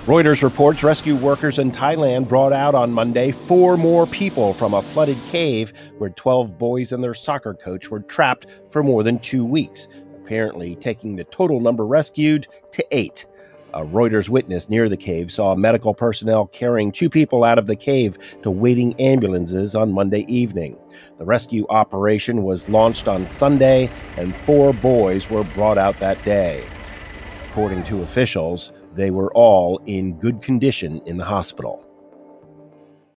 Reuters reports rescue workers in Thailand brought out on Monday 4 more people from a flooded cave where 12 boys and their soccer coach were trapped for more than 2 weeks, apparently taking the total number rescued to 8. A Reuters witness near the cave saw medical personnel carrying 2 people out of the cave to waiting ambulances on Monday evening. The rescue operation was launched on Sunday, and 4 boys were brought out that day. According to officials, they were all in good condition in the hospital.